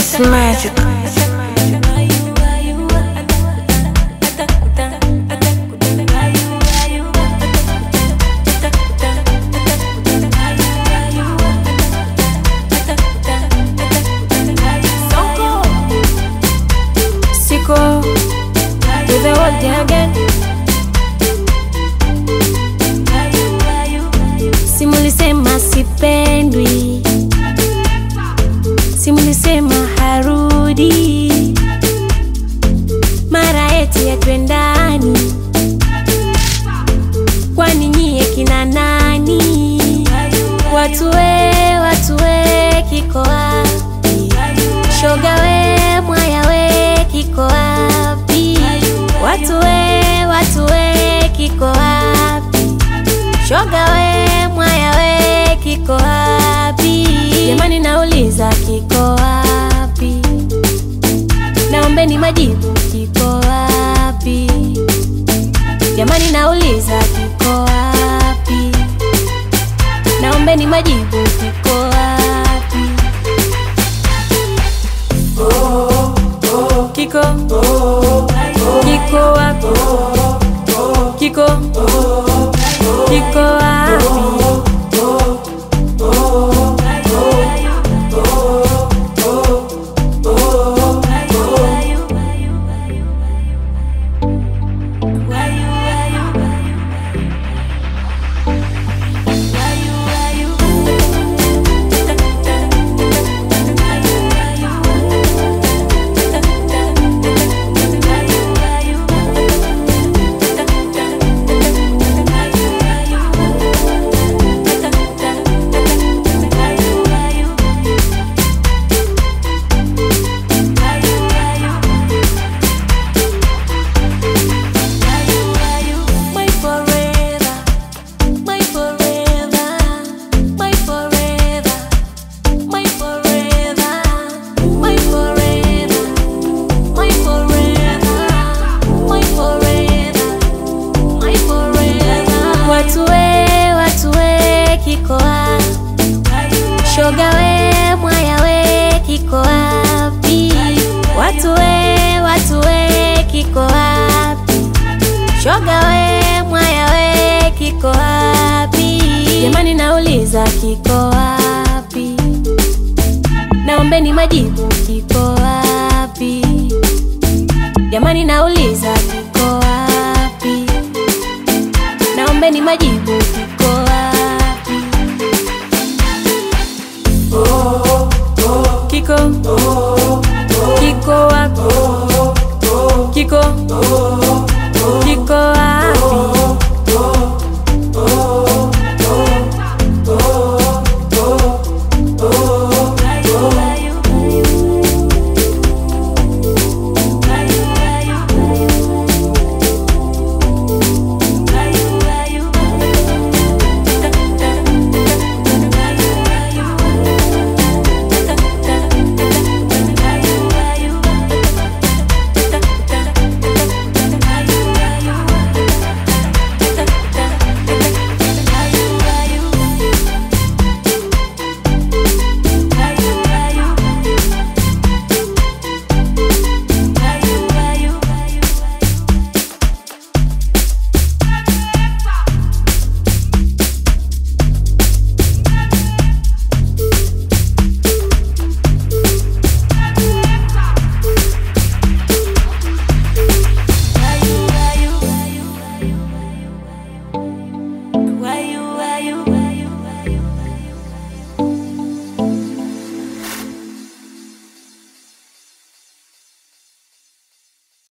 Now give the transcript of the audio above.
It's magic. Siko to the world again. Simulisema sipendwi, simulisema harudi, mara eti ya twendani, kwani nyie kina nani? Watu we kiko wapi? Shoga we mwaya we kiko wapi? Watu we kiko wapi? Shoga we mwaya we kiko wapi? Jamani nauliza kiko wapi? Naombeni majibu kiko wapi? Jamani nauliza kiko wapi? Naombeni majibu kiko wapi? Kiko wapi? Kiko wapi? Watu we kiko wapi? Shoga we mwaya we kiko wapi? Watu we kiko wapi? Shoga we mwaya we kiko wapi? Jamani nauliza kiko wapi? Naombeni majibu kiko wapi? Jamani nauliza kiko wapi? Naombeni majibu kiko